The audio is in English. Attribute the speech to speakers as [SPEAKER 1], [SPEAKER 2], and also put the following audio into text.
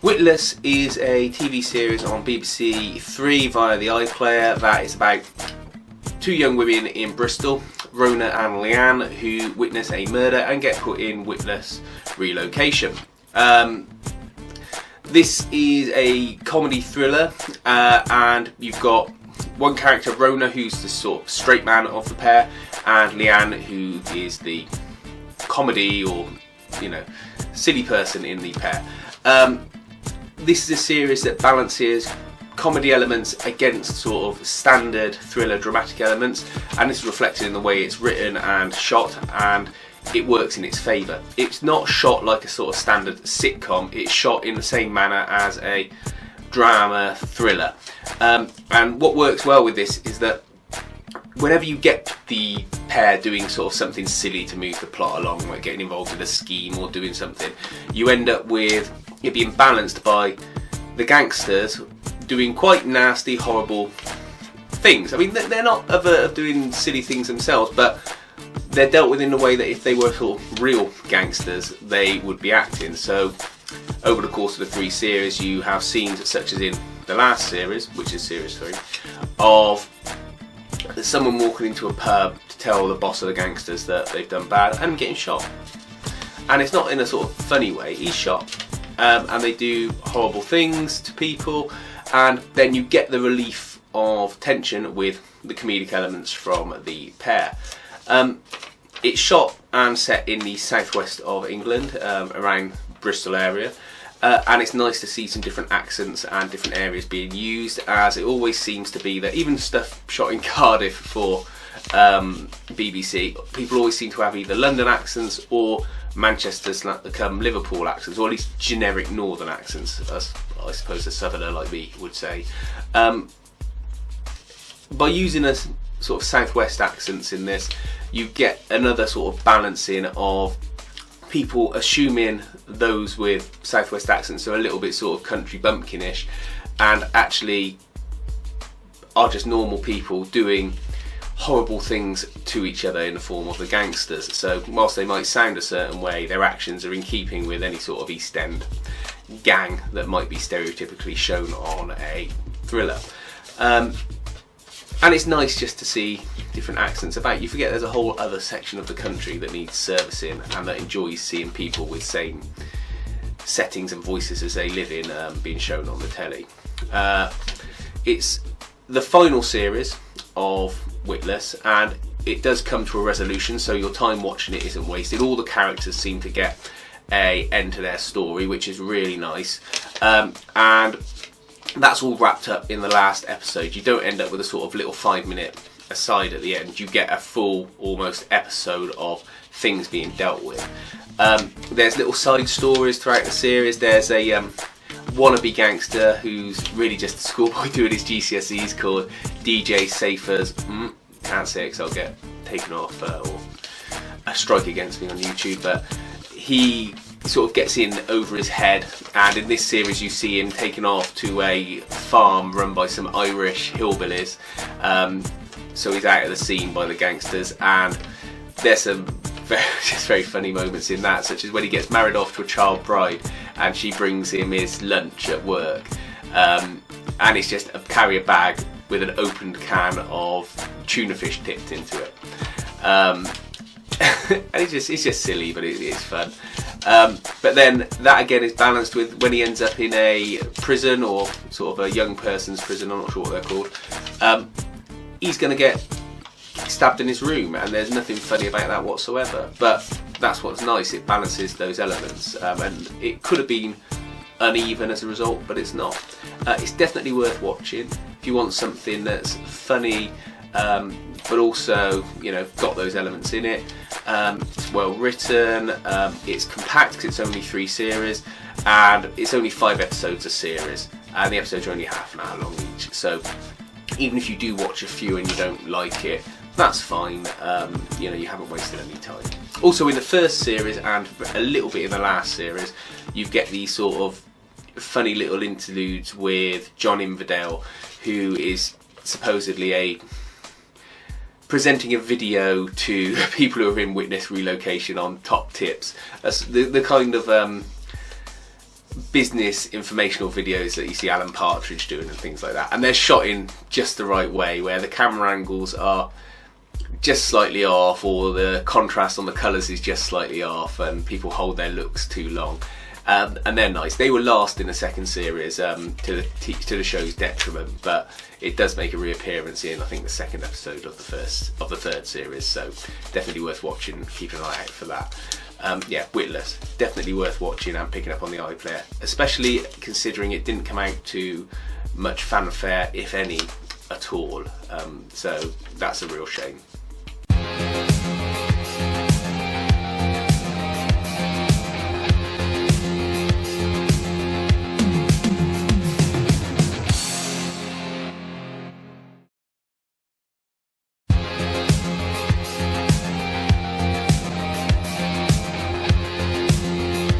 [SPEAKER 1] Witless is a TV series on BBC Three via the iPlayer that is about two young women in Bristol, Rona and Leanne, who witness a murder and get put in witless relocation. This is a comedy thriller, and you've got one character, Rona, who's the sort of straight man of the pair, and Leanne, who is the comedy or, silly person in the pair. This is a series that balances comedy elements against sort of standard thriller dramatic elements, and this is reflected in the way it's written and shot, and it works in its favour. It's not shot like a sort of standard sitcom, it's shot in the same manner as a drama thriller. And what works well with this is that whenever you get the pair doing sort of something silly to move the plot along, like getting involved in a scheme or doing something, you end up with it being balanced by the gangsters doing quite nasty, horrible things. I mean, they're not averse of doing silly things themselves, but they're dealt with in a way that if they were sort of real gangsters, they would be acting. So over the course of the three series, you have scenes such as in the last series, which is series 3, of someone walking into a pub to tell the boss of the gangsters that they've done bad and getting shot. And it's not in a sort of funny way, he's shot. And they do horrible things to people, and then you get the relief of tension with the comedic elements from the pair. It's shot and set in the southwest of England, around Bristol area, and it's nice to see some different accents and different areas being used, as it always seems to be that even stuff shot in Cardiff for BBC, people always seem to have either London accents or Manchester's become Liverpool accents, or at least generic northern accents, as I suppose a southerner like me would say. By using a sort of southwest accents in this, you get another sort of balancing of people assuming those with southwest accents are a little bit sort of country bumpkinish, and actually are just normal people doing horrible things to each other in the form of the gangsters. So whilst they might sound a certain way, their actions are in keeping with any sort of East End gang that might be stereotypically shown on a thriller. And it's nice just to see different accents about. You forget there's a whole other section of the country that needs servicing and that enjoys seeing people with same settings and voices as they live in being shown on the telly. It's the final series of Witless, and it does come to a resolution, so your time watching it isn't wasted. All the characters seem to get an end to their story, which is really nice, and that's all wrapped up in the last episode. You don't end up with a sort of little 5-minute aside at the end. You get a full almost episode of things being dealt with. There's little side stories throughout the series. There's a wannabe gangster who's really just a schoolboy doing his GCSEs called DJ Safers. Can't say it because I'll get taken off or a strike against me on YouTube, but he sort of gets in over his head, and in this series you see him taken off to a farm run by some Irish hillbillies, so he's out of the scene by the gangsters, and there's some very funny moments in that, such as when he gets married off to a child bride and she brings him his lunch at work, and it's just a carrier bag with an opened can of tuna fish dipped into it. And it's just silly, but it's fun. But then that again is balanced with when he ends up in a prison, or sort of a young person's prison, I'm not sure what they're called. He's going to get stabbed in his room, and there's nothing funny about that whatsoever. But that's what's nice, it balances those elements, and it could have been uneven as a result, but it's not. It's definitely worth watching if you want something that's funny, but also, got those elements in it. It's well written, it's compact because it's only 3 series, and it's only 5 episodes a series, and the episodes are only half an hour long each. So even if you do watch a few and you don't like it, that's fine. You haven't wasted any time. Also, in the first series and a little bit in the last series, you get these sort of funny little interludes with John Inverdale, who is supposedly presenting a video to people who are in witness relocation on top tips. That's the kind of business informational videos that you see Alan Partridge doing and things like that, and they're shot in just the right way, where the camera angles are just slightly off, or the contrast on the colours is just slightly off, and people hold their looks too long. And they're nice. They were last in the second series, to the show's detriment, but it does make a reappearance in, I think, the second episode of the third series. So definitely worth watching. Keep an eye out for that. Yeah, Witless, definitely worth watching and picking up on the iPlayer, especially considering it didn't come out to much fanfare, if any, at all. So that's a real shame.